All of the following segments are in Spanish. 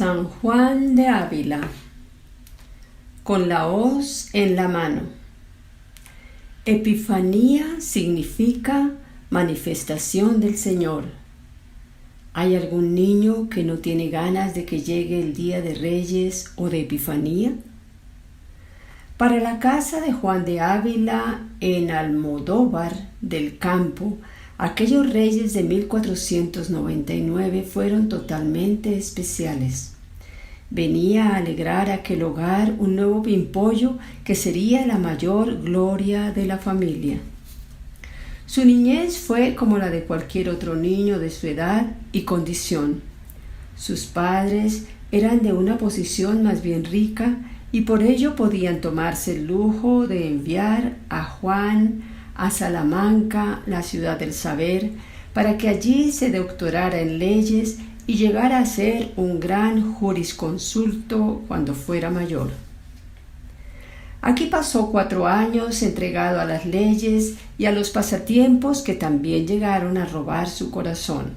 San Juan de Ávila, con la hoz en la mano. Epifanía significa manifestación del Señor. ¿Hay algún niño que no tiene ganas de que llegue el día de Reyes o de Epifanía? Para la casa de Juan de Ávila en Almodóvar del Campo, aquellos reyes de 1499 fueron totalmente especiales. Venía a alegrar aquel hogar un nuevo pimpollo que sería la mayor gloria de la familia. Su niñez fue como la de cualquier otro niño de su edad y condición. Sus padres eran de una posición más bien rica y por ello podían tomarse el lujo de enviar a Juan a Salamanca, la ciudad del saber, para que allí se doctorara en leyes y llegara a ser un gran jurisconsulto cuando fuera mayor. Aquí pasó 4 años entregado a las leyes y a los pasatiempos que también llegaron a robar su corazón.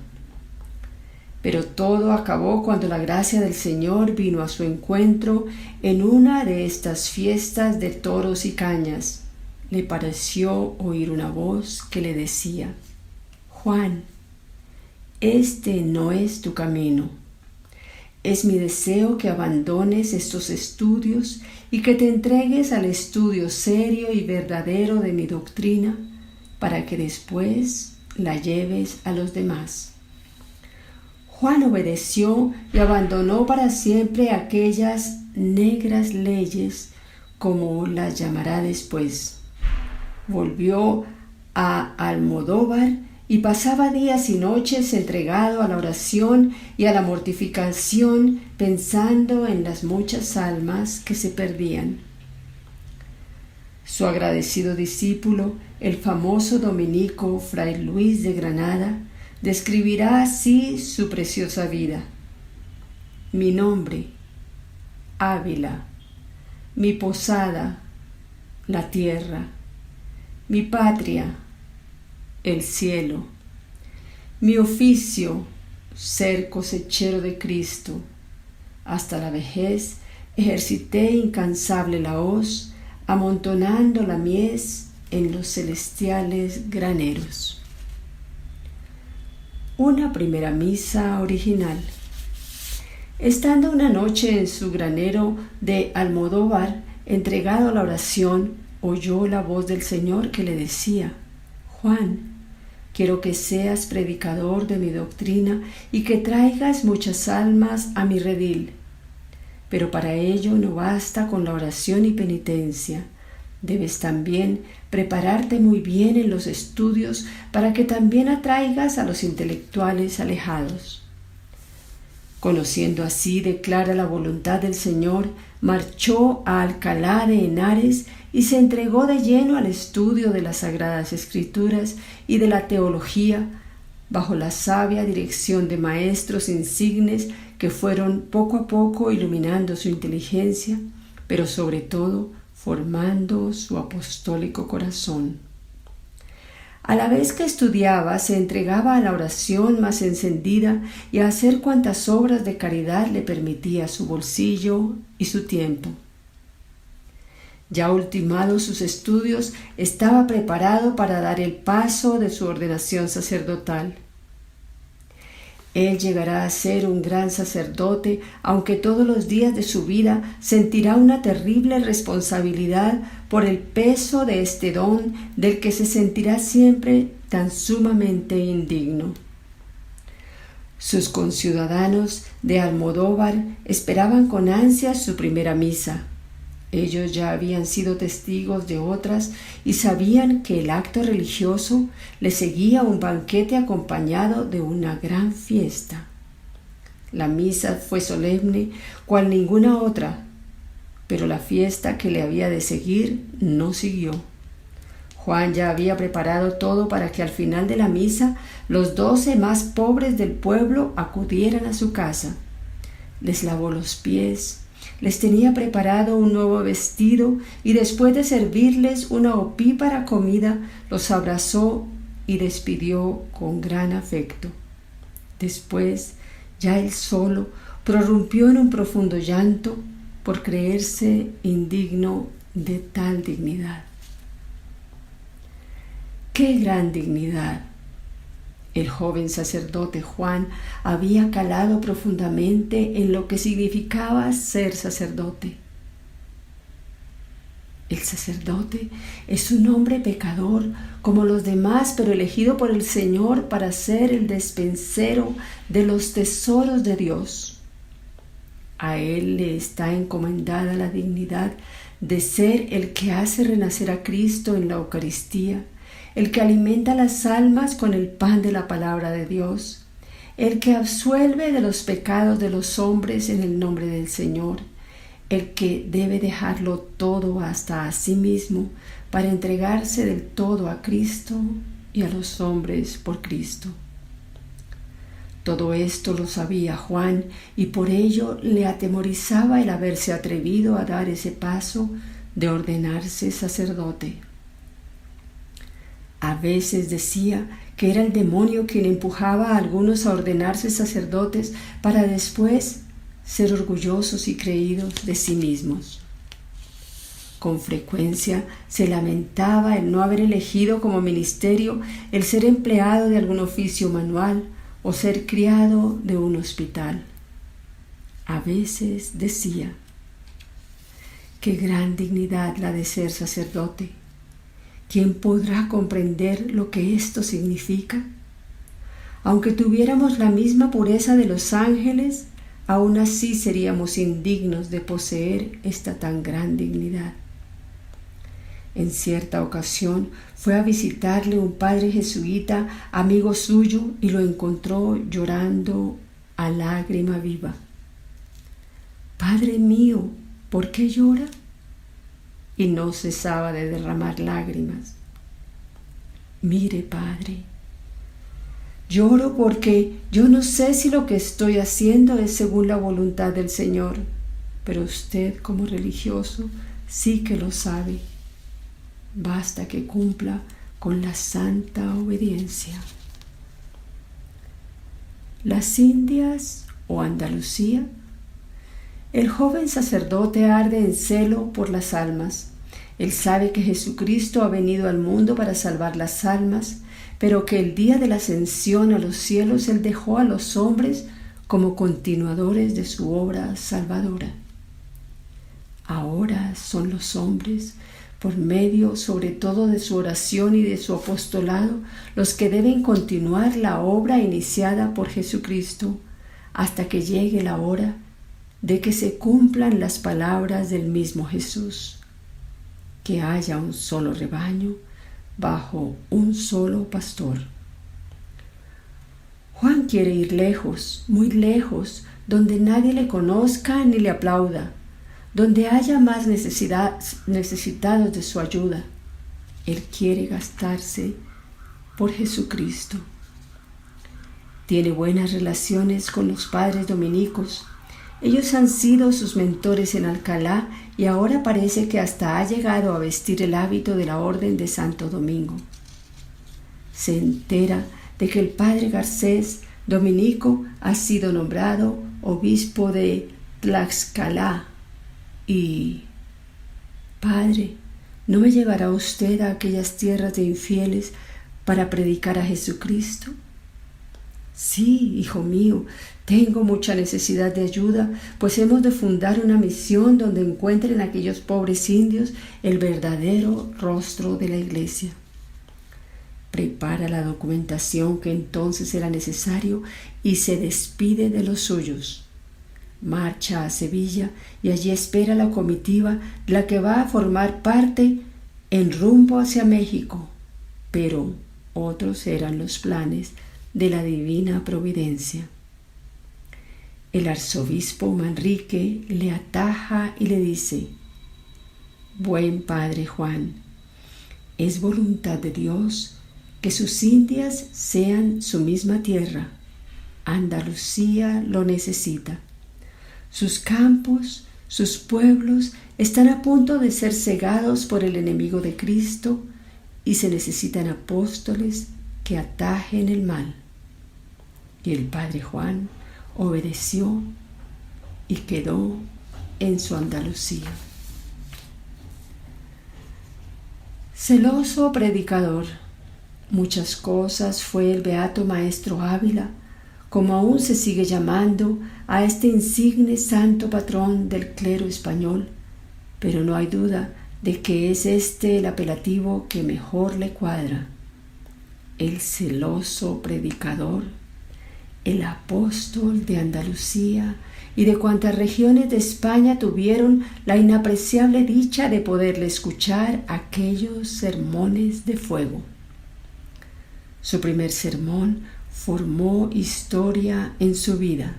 Pero todo acabó cuando la gracia del Señor vino a su encuentro en una de estas fiestas de toros y cañas. Le pareció oír una voz que le decía: «Juan, este no es tu camino. Es mi deseo que abandones estos estudios y que te entregues al estudio serio y verdadero de mi doctrina para que después la lleves a los demás». Juan obedeció y abandonó para siempre aquellas negras leyes, como las llamará después. Volvió a Almodóvar y pasaba días y noches entregado a la oración y a la mortificación, pensando en las muchas almas que se perdían. Su agradecido discípulo, el famoso dominico Fray Luis de Granada, describirá así su preciosa vida. Mi nombre, Ávila; mi posada, la tierra; mi patria, el cielo; mi oficio, ser cosechero de Cristo. Hasta la vejez ejercité incansable la hoz, amontonando la mies en los celestiales graneros. Una primera misa original. Estando una noche en su granero de Almodóvar, entregado a la oración, oyó la voz del Señor que le decía: «Juan, quiero que seas predicador de mi doctrina y que traigas muchas almas a mi redil. Pero para ello no basta con la oración y penitencia. Debes también prepararte muy bien en los estudios para que también atraigas a los intelectuales alejados». Conociendo así de clara la voluntad del Señor, marchó a Alcalá de Henares y se entregó de lleno al estudio de las Sagradas Escrituras y de la teología, bajo la sabia dirección de maestros insignes que fueron poco a poco iluminando su inteligencia, pero sobre todo formando su apostólico corazón. A la vez que estudiaba, se entregaba a la oración más encendida y a hacer cuantas obras de caridad le permitía su bolsillo y su tiempo. Ya ultimados sus estudios, estaba preparado para dar el paso de su ordenación sacerdotal. Él llegará a ser un gran sacerdote, aunque todos los días de su vida sentirá una terrible responsabilidad por el peso de este don del que se sentirá siempre tan sumamente indigno. Sus conciudadanos de Almodóvar esperaban con ansias su primera misa. Ellos ya habían sido testigos de otras y sabían que el acto religioso le seguía un banquete acompañado de una gran fiesta. La misa fue solemne cual ninguna otra, pero la fiesta que le había de seguir no siguió. Juan ya había preparado todo para que al final de la misa los 12 más pobres del pueblo acudieran a su casa. Les lavó los pies, les tenía preparado un nuevo vestido y después de servirles una opípara comida, los abrazó y despidió con gran afecto. Después, ya él solo, prorrumpió en un profundo llanto por creerse indigno de tal dignidad. ¡Qué gran dignidad! El joven sacerdote Juan había calado profundamente en lo que significaba ser sacerdote. El sacerdote es un hombre pecador como los demás, pero elegido por el Señor para ser el despensero de los tesoros de Dios. A él le está encomendada la dignidad de ser el que hace renacer a Cristo en la Eucaristía, el que alimenta las almas con el pan de la palabra de Dios, el que absuelve de los pecados de los hombres en el nombre del Señor, el que debe dejarlo todo hasta a sí mismo para entregarse del todo a Cristo y a los hombres por Cristo. Todo esto lo sabía Juan y por ello le atemorizaba el haberse atrevido a dar ese paso de ordenarse sacerdote. A veces decía que era el demonio quien empujaba a algunos a ordenarse sacerdotes para después ser orgullosos y creídos de sí mismos. Con frecuencia se lamentaba el no haber elegido como ministerio el ser empleado de algún oficio manual o ser criado de un hospital. A veces decía: qué gran dignidad la de ser sacerdote. ¿Quién podrá comprender lo que esto significa? Aunque tuviéramos la misma pureza de los ángeles, aún así seríamos indignos de poseer esta tan gran dignidad. En cierta ocasión fue a visitarle un padre jesuita, amigo suyo, y lo encontró llorando a lágrima viva. «Padre mío, ¿por qué llora?», y no cesaba de derramar lágrimas. «Mire, padre, lloro porque yo no sé si lo que estoy haciendo es según la voluntad del Señor, pero usted como religioso sí que lo sabe. Basta que cumpla con la santa obediencia». Las Indias o Andalucía. El joven sacerdote arde en celo por las almas. Él sabe que Jesucristo ha venido al mundo para salvar las almas, pero que el día de la ascensión a los cielos Él dejó a los hombres como continuadores de su obra salvadora. Ahora son los hombres, por medio sobre todo de su oración y de su apostolado, los que deben continuar la obra iniciada por Jesucristo hasta que llegue la hora de que se cumplan las palabras del mismo Jesús, que haya un solo rebaño bajo un solo pastor. Juan quiere ir lejos, muy lejos, donde nadie le conozca ni le aplauda, donde haya más necesitados de su ayuda. Él quiere gastarse por Jesucristo. Tiene buenas relaciones con los padres dominicos. Ellos han sido sus mentores en Alcalá y ahora parece que hasta ha llegado a vestir el hábito de la Orden de Santo Domingo. Se entera de que el padre Garcés, dominico, ha sido nombrado obispo de Tlaxcala y: «Padre, ¿no me llevará usted a aquellas tierras de infieles para predicar a Jesucristo?». «Sí, hijo mío, tengo mucha necesidad de ayuda, pues hemos de fundar una misión donde encuentren aquellos pobres indios el verdadero rostro de la iglesia». Prepara la documentación que entonces será necesario y se despide de los suyos. Marcha a Sevilla y allí espera la comitiva de la que va a formar parte en rumbo hacia México, pero otros eran los planes de la divina providencia. El arzobispo Manrique le ataja y le dice: «Buen padre Juan, es voluntad de Dios que sus Indias sean su misma tierra. Andalucía lo necesita. Sus campos, sus pueblos están a punto de ser cegados por el enemigo de Cristo y se necesitan apóstoles que atajen el mal». Y el padre Juan obedeció y quedó en su Andalucía. Celoso predicador, muchas cosas fue el beato maestro Ávila, como aún se sigue llamando a este insigne santo patrón del clero español, pero no hay duda de que es este el apelativo que mejor le cuadra. El celoso predicador, el apóstol de Andalucía y de cuantas regiones de España tuvieron la inapreciable dicha de poderle escuchar aquellos sermones de fuego. Su primer sermón formó historia en su vida.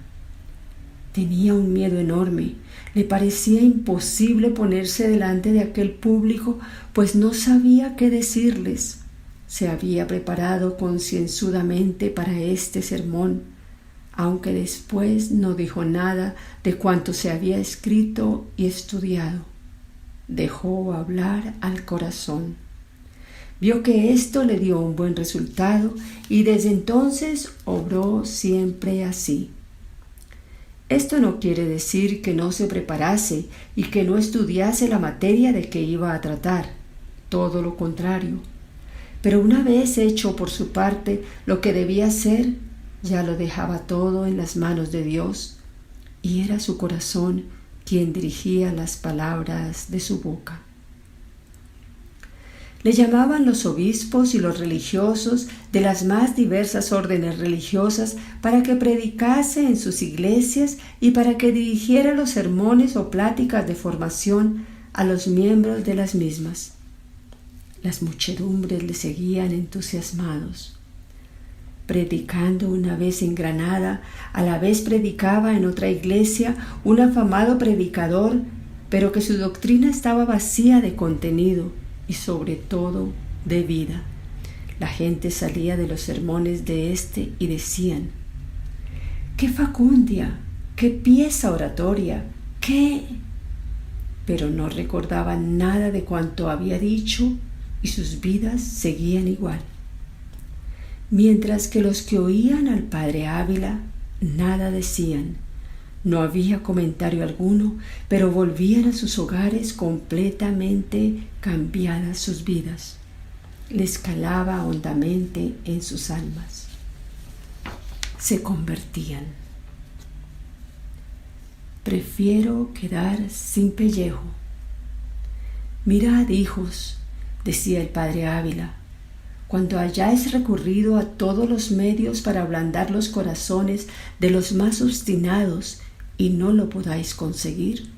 Tenía un miedo enorme, le parecía imposible ponerse delante de aquel público, pues no sabía qué decirles. Se había preparado concienzudamente para este sermón, aunque después no dijo nada de cuanto se había escrito y estudiado. Dejó hablar al corazón. Vio que esto le dio un buen resultado y desde entonces obró siempre así. Esto no quiere decir que no se preparase y que no estudiase la materia de que iba a tratar, todo lo contrario. Pero una vez hecho por su parte lo que debía hacer, ya lo dejaba todo en las manos de Dios, y era su corazón quien dirigía las palabras de su boca. Le llamaban los obispos y los religiosos de las más diversas órdenes religiosas para que predicase en sus iglesias y para que dirigiera los sermones o pláticas de formación a los miembros de las mismas. Las muchedumbres le seguían entusiasmados. Predicando una vez en Granada, a la vez predicaba en otra iglesia un afamado predicador, pero que su doctrina estaba vacía de contenido y sobre todo de vida. La gente salía de los sermones de éste y decían: ¡qué facundia! ¡Qué pieza oratoria! ¡Qué! Pero no recordaban nada de cuanto había dicho y sus vidas seguían igual. Mientras que los que oían al padre Ávila nada decían. No había comentario alguno, pero volvían a sus hogares completamente cambiadas sus vidas. Les calaba hondamente en sus almas. Se convertían. Prefiero quedar sin pellejo. Mirad, hijos, decía el padre Ávila, cuando hayáis recurrido a todos los medios para ablandar los corazones de los más obstinados y no lo podáis conseguir,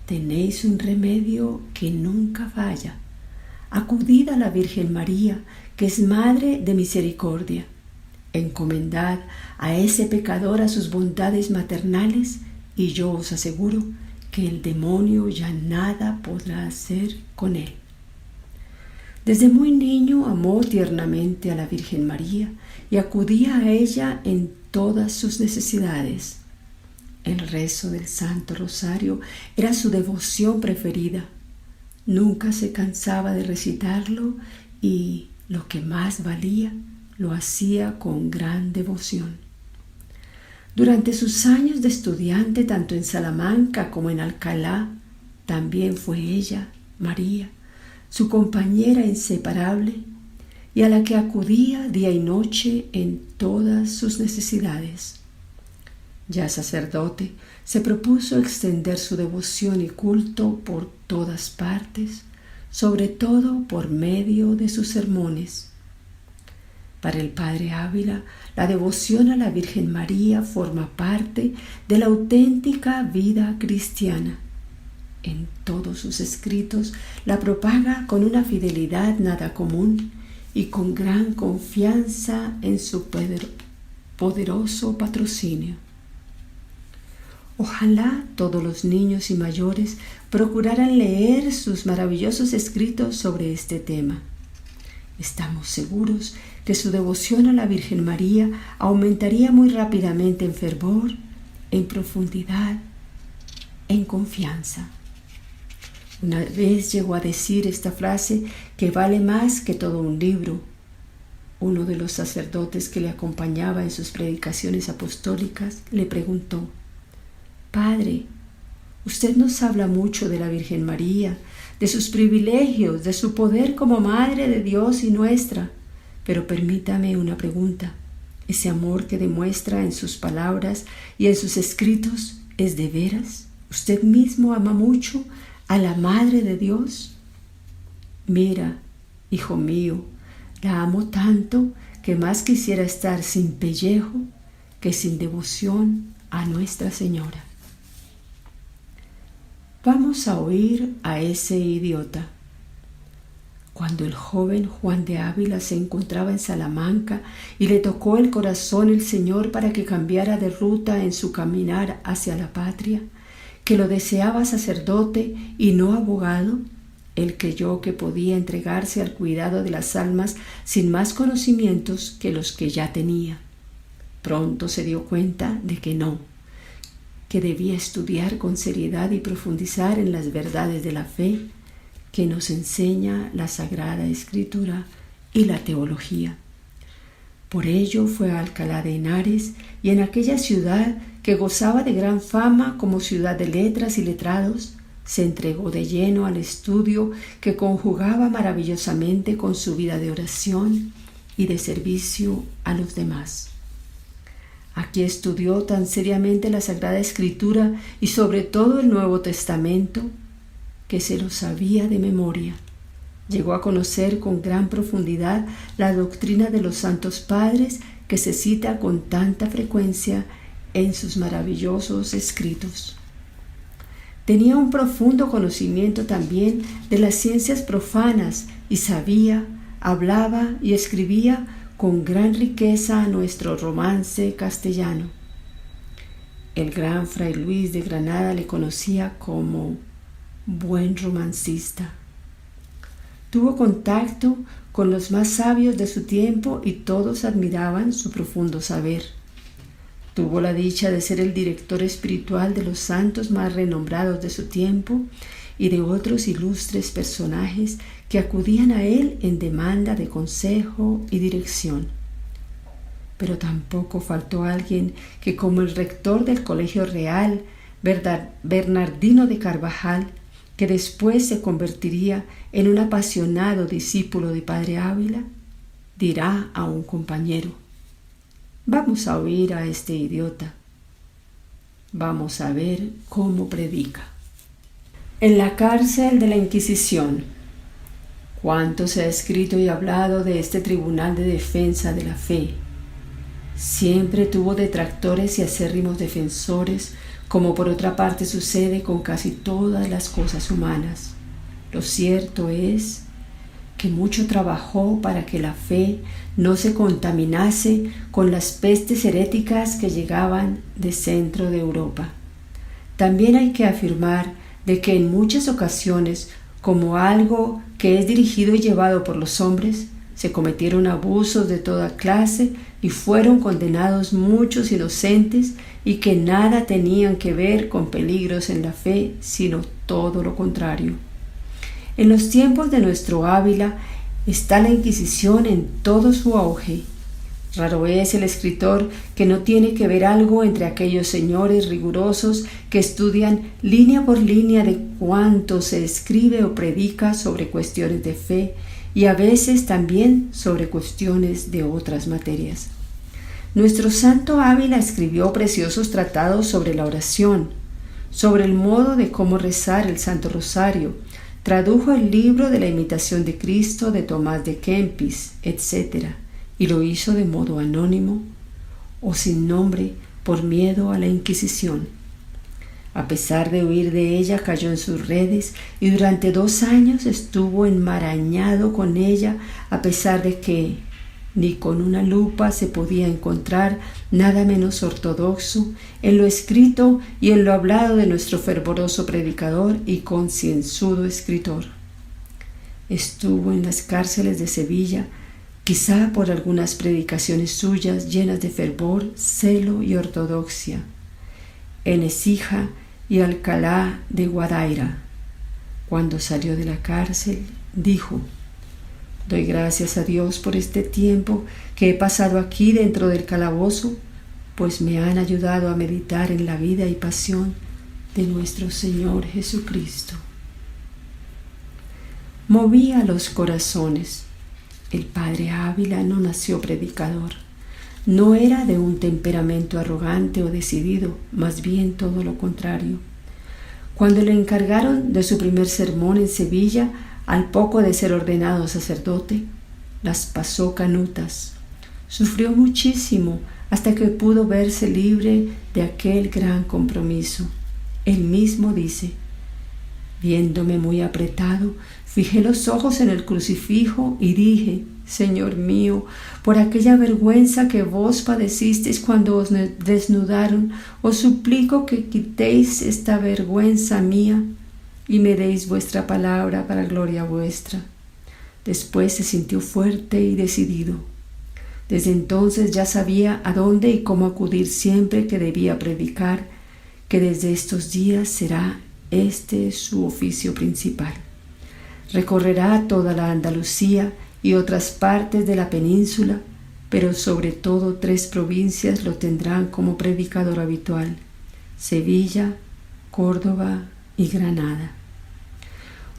tenéis un remedio que nunca falla. Acudid a la Virgen María, que es Madre de Misericordia. Encomendad a ese pecador a sus bondades maternales y yo os aseguro que el demonio ya nada podrá hacer con él. Desde muy niño amó tiernamente a la Virgen María y acudía a ella en todas sus necesidades. El rezo del Santo Rosario era su devoción preferida. Nunca se cansaba de recitarlo y, lo que más valía, lo hacía con gran devoción. Durante sus años de estudiante, tanto en Salamanca como en Alcalá, también fue ella, María, su compañera inseparable y a la que acudía día y noche en todas sus necesidades. Ya sacerdote, se propuso extender su devoción y culto por todas partes, sobre todo por medio de sus sermones. Para el padre Ávila, la devoción a la Virgen María forma parte de la auténtica vida cristiana. En todos sus escritos la propaga con una fidelidad nada común y con gran confianza en su poderoso patrocinio. Ojalá todos los niños y mayores procuraran leer sus maravillosos escritos sobre este tema. Estamos seguros que su devoción a la Virgen María aumentaría muy rápidamente en fervor, en profundidad, en confianza. Una vez llegó a decir esta frase que vale más que todo un libro. Uno de los sacerdotes que le acompañaba en sus predicaciones apostólicas le preguntó: Padre, usted nos habla mucho de la Virgen María, de sus privilegios, de su poder como Madre de Dios y nuestra. Pero permítame una pregunta. ¿Ese amor que demuestra en sus palabras y en sus escritos es de veras? ¿Usted mismo ama mucho a la Madre de Dios? Mira, hijo mío, la amo tanto que más quisiera estar sin pellejo que sin devoción a Nuestra Señora. Vamos a oír a ese idiota. Cuando el joven Juan de Ávila se encontraba en Salamanca y le tocó el corazón el Señor para que cambiara de ruta en su caminar hacia la patria, que lo deseaba sacerdote y no abogado, él creyó que podía entregarse al cuidado de las almas sin más conocimientos que los que ya tenía. Pronto se dio cuenta de que no, que debía estudiar con seriedad y profundizar en las verdades de la fe que nos enseña la Sagrada Escritura y la teología. Por ello fue a Alcalá de Henares y en aquella ciudad que gozaba de gran fama como ciudad de letras y letrados, se entregó de lleno al estudio que conjugaba maravillosamente con su vida de oración y de servicio a los demás. Aquí estudió tan seriamente la Sagrada Escritura y sobre todo el Nuevo Testamento que se lo sabía de memoria. Llegó a conocer con gran profundidad la doctrina de los santos padres que se cita con tanta frecuencia en sus maravillosos escritos. Tenía un profundo conocimiento también de las ciencias profanas y sabía, hablaba y escribía con gran riqueza nuestro romance castellano. El gran Fray Luis de Granada le conocía como buen romancista. Tuvo contacto con los más sabios de su tiempo y todos admiraban su profundo saber. Tuvo la dicha de ser el director espiritual de los santos más renombrados de su tiempo y de otros ilustres personajes que acudían a él en demanda de consejo y dirección. Pero tampoco faltó alguien que, como el rector del Colegio Real, Bernardino de Carvajal, que después se convertiría en un apasionado discípulo de Padre Ávila, dirá a un compañero: vamos a oír a este idiota. Vamos a ver cómo predica. En la cárcel de la Inquisición. Cuánto se ha escrito y hablado de este tribunal de defensa de la fe. Siempre tuvo detractores y acérrimos defensores, como por otra parte sucede con casi todas las cosas humanas. Lo cierto es que mucho trabajó para que la fe no se contaminase con las pestes heréticas que llegaban de centro de Europa. También hay que afirmar de que en muchas ocasiones, como algo que es dirigido y llevado por los hombres, se cometieron abusos de toda clase y fueron condenados muchos inocentes y que nada tenían que ver con peligros en la fe, sino todo lo contrario. En los tiempos de nuestro Ávila está la Inquisición en todo su auge. Raro es el escritor que no tiene que ver algo entre aquellos señores rigurosos que estudian línea por línea de cuánto se escribe o predica sobre cuestiones de fe y a veces también sobre cuestiones de otras materias. Nuestro santo Ávila escribió preciosos tratados sobre la oración, sobre el modo de cómo rezar el Santo Rosario, tradujo el libro de la imitación de Cristo de Tomás de Kempis, etc., y lo hizo de modo anónimo o sin nombre por miedo a la Inquisición. A pesar de huir de ella, cayó en sus redes y durante 2 años estuvo enmarañado con ella, a pesar de que ni con una lupa se podía encontrar nada menos ortodoxo en lo escrito y en lo hablado de nuestro fervoroso predicador y concienzudo escritor. Estuvo en las cárceles de Sevilla, quizá por algunas predicaciones suyas llenas de fervor, celo y ortodoxia, en Écija y Alcalá de Guadaira. Cuando salió de la cárcel, dijo: doy gracias a Dios por este tiempo que he pasado aquí dentro del calabozo, pues me han ayudado a meditar en la vida y pasión de nuestro Señor Jesucristo. Movía los corazones. El padre Ávila no nació predicador. No era de un temperamento arrogante o decidido, más bien todo lo contrario. Cuando le encargaron de su primer sermón en Sevilla, al poco de ser ordenado sacerdote, las pasó canutas. Sufrió muchísimo hasta que pudo verse libre de aquel gran compromiso. Él mismo dice: viéndome muy apretado, fijé los ojos en el crucifijo y dije: Señor mío, por aquella vergüenza que vos padecisteis cuando os desnudaron, os suplico que quitéis esta vergüenza mía y me deis vuestra palabra para gloria vuestra. Después se sintió fuerte y decidido. Desde entonces ya sabía a dónde y cómo acudir siempre que debía predicar, que desde estos días será este su oficio principal. Recorrerá toda la Andalucía y otras partes de la península, pero sobre todo 3 provincias lo tendrán como predicador habitual: Sevilla, Córdoba y Granada.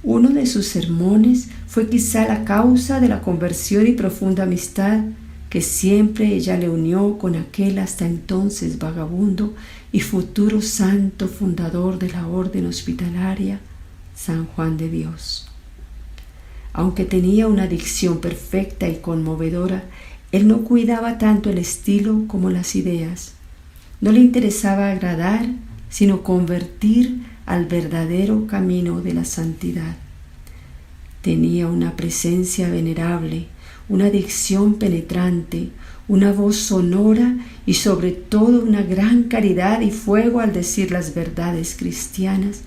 Uno de sus sermones fue quizá la causa de la conversión y profunda amistad que siempre ella le unió con aquel hasta entonces vagabundo y futuro santo fundador de la orden hospitalaria, San Juan de Dios. Aunque tenía una dicción perfecta y conmovedora, él no cuidaba tanto el estilo como las ideas. No le interesaba agradar, sino convertir al verdadero camino de la santidad. Tenía una presencia venerable, una dicción penetrante, una voz sonora y sobre todo una gran caridad y fuego al decir las verdades cristianas,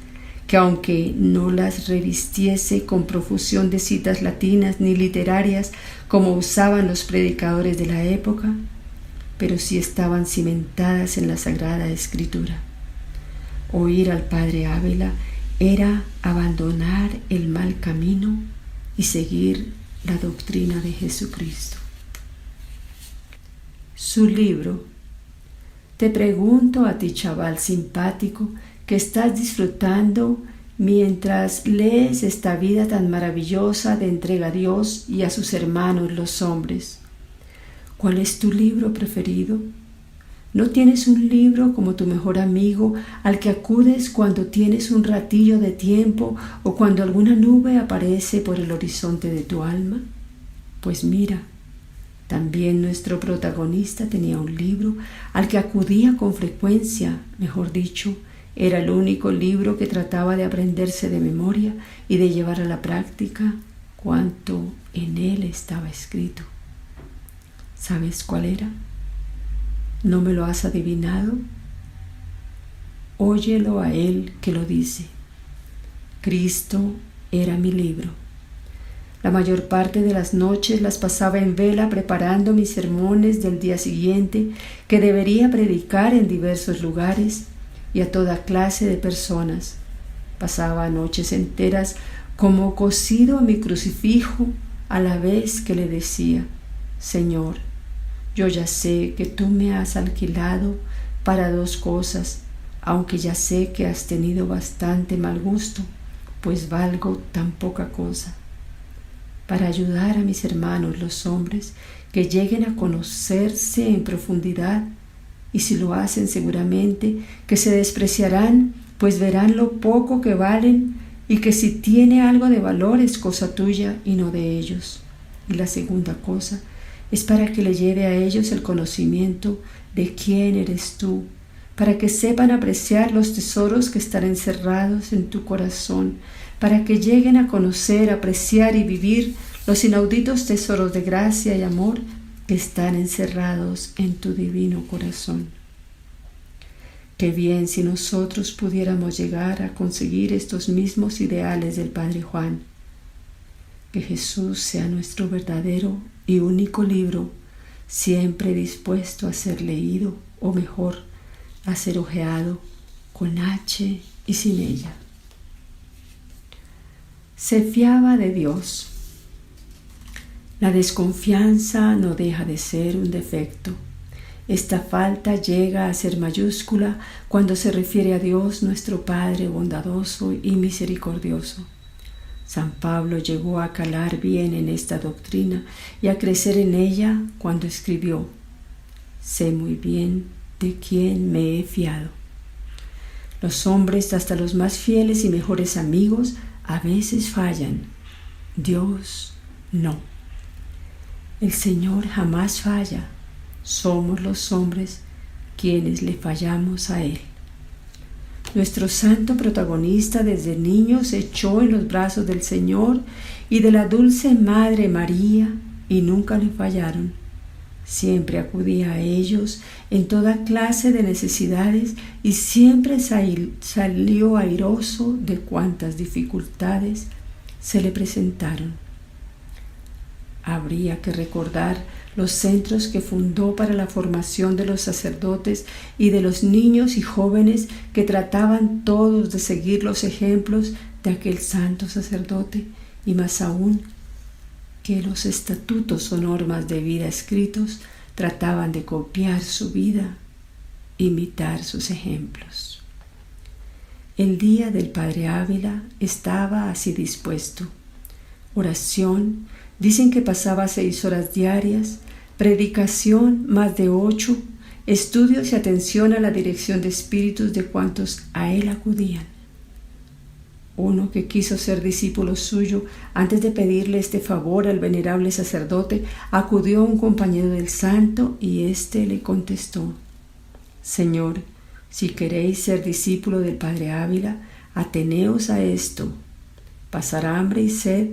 que aunque no las revistiese con profusión de citas latinas ni literarias como usaban los predicadores de la época, pero sí estaban cimentadas en la Sagrada Escritura. Oír al padre Ávila era abandonar el mal camino y seguir la doctrina de Jesucristo. Su libro. Te pregunto a ti, chaval simpático, que estás disfrutando mientras lees esta vida tan maravillosa de entrega a Dios y a sus hermanos los hombres. ¿Cuál es tu libro preferido? ¿No tienes un libro como tu mejor amigo al que acudes cuando tienes un ratillo de tiempo o cuando alguna nube aparece por el horizonte de tu alma? Pues mira, también nuestro protagonista tenía un libro al que acudía con frecuencia, mejor dicho, era el único libro que trataba de aprenderse de memoria y de llevar a la práctica cuanto en él estaba escrito. ¿Sabes cuál era? ¿No me lo has adivinado? Óyelo a él que lo dice. Cristo era mi libro. La mayor parte de las noches las pasaba en vela preparando mis sermones del día siguiente que debería predicar en diversos lugares y a toda clase de personas. Pasaba noches enteras como cosido a mi crucifijo a la vez que le decía: Señor, yo ya sé que tú me has alquilado para 2 cosas, aunque ya sé que has tenido bastante mal gusto, pues valgo tan poca cosa. Para ayudar a mis hermanos los hombres que lleguen a conocerse en profundidad, y si lo hacen seguramente que se despreciarán, pues verán lo poco que valen y que si tiene algo de valor es cosa tuya y no de ellos. Y la segunda cosa es para que le lleve a ellos el conocimiento de quién eres tú, para que sepan apreciar los tesoros que están encerrados en tu corazón, para que lleguen a conocer, apreciar y vivir los inauditos tesoros de gracia y amor que están encerrados en tu divino corazón. Qué bien si nosotros pudiéramos llegar a conseguir estos mismos ideales del Padre Juan. Que Jesús sea nuestro verdadero y único libro, siempre dispuesto a ser leído, o mejor, a ser hojeado con H y sin ella. Se fiaba de Dios. La desconfianza no deja de ser un defecto, Esta falta llega a ser mayúscula cuando se refiere a Dios nuestro Padre bondadoso y misericordioso. San Pablo llegó a calar bien en esta doctrina y a crecer en ella cuando escribió: «Sé muy bien de quién me he fiado». Los hombres, hasta los más fieles y mejores amigos, a veces fallan. Dios no. El Señor jamás falla. Somos los hombres quienes le fallamos a Él. Nuestro santo protagonista desde niño se echó en los brazos del Señor y de la dulce Madre María y nunca le fallaron. Siempre acudía a ellos en toda clase de necesidades y siempre salió airoso de cuantas dificultades se le presentaron. Habría que recordar los centros que fundó para la formación de los sacerdotes y de los niños y jóvenes que trataban todos de seguir los ejemplos de aquel santo sacerdote, y más aún que los estatutos o normas de vida escritos trataban de copiar su vida, imitar sus ejemplos. El día del Padre Ávila estaba así dispuesto. Oración, dicen que pasaba 6 horas diarias, predicación más de 8, estudios y atención a la dirección de espíritus de cuantos a él acudían. Uno que quiso ser discípulo suyo, antes de pedirle este favor al venerable sacerdote, acudió a un compañero del santo y éste le contestó: «Señor, si queréis ser discípulo del Padre Ávila, ateneos a esto: pasar hambre y sed,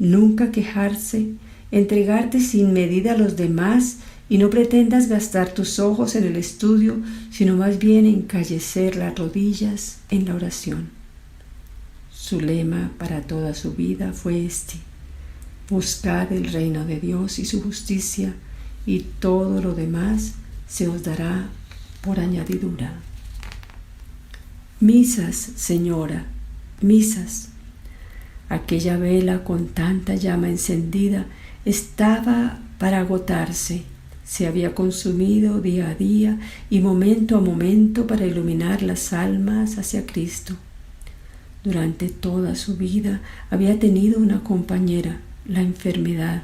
nunca quejarse, entregarte sin medida a los demás y no pretendas gastar tus ojos en el estudio, sino más bien encallecer las rodillas en la oración». Su lema para toda su vida fue este: buscad el reino de Dios y su justicia, y todo lo demás se os dará por añadidura. Misas, señora, misas. Aquella vela con tanta llama encendida estaba para agotarse. Se había consumido día a día y momento a momento para iluminar las almas hacia Cristo. Durante toda su vida había tenido una compañera, la enfermedad,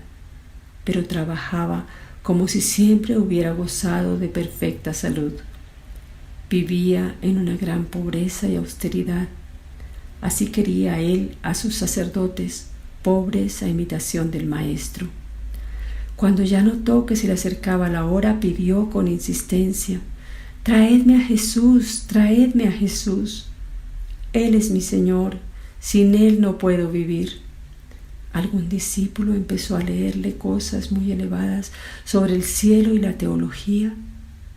pero trabajaba como si siempre hubiera gozado de perfecta salud. Vivía en una gran pobreza y austeridad. Así quería él a sus sacerdotes, pobres a imitación del Maestro. Cuando ya notó que se le acercaba la hora, pidió con insistencia: «Traedme a Jesús, traedme a Jesús. Él es mi Señor, sin Él no puedo vivir». Algún discípulo empezó a leerle cosas muy elevadas sobre el cielo y la teología,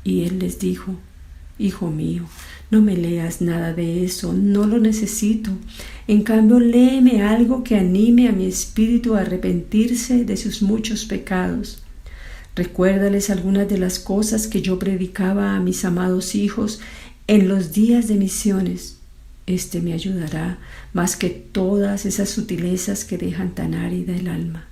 y él les dijo: «Hijo mío, no me leas nada de eso, no lo necesito. En cambio, léeme algo que anime a mi espíritu a arrepentirse de sus muchos pecados. Recuérdales algunas de las cosas que yo predicaba a mis amados hijos en los días de misiones. Este me ayudará más que todas esas sutilezas que dejan tan árida el alma».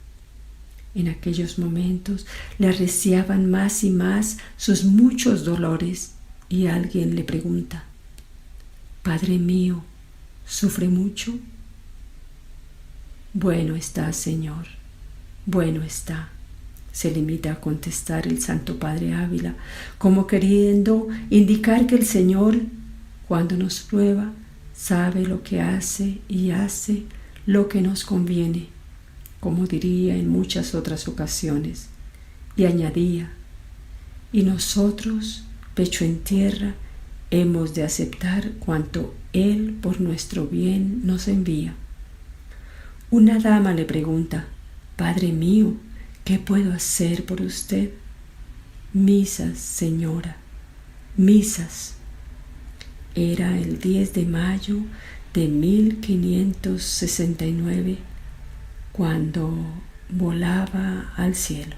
En aquellos momentos le arreciaban más y más sus muchos dolores, y alguien le pregunta: «Padre mío, ¿sufre mucho?». «Bueno está, Señor, bueno está», se limita a contestar el Santo Padre Ávila, como queriendo indicar que el Señor, cuando nos prueba, sabe lo que hace y hace lo que nos conviene, como diría en muchas otras ocasiones, y añadía: «Y nosotros, pecho en tierra, hemos de aceptar cuanto Él por nuestro bien nos envía». Una dama le pregunta: «Padre mío, ¿qué puedo hacer por usted?». «Misas, señora, misas». Era el 10 de mayo de 1569 cuando volaba al cielo.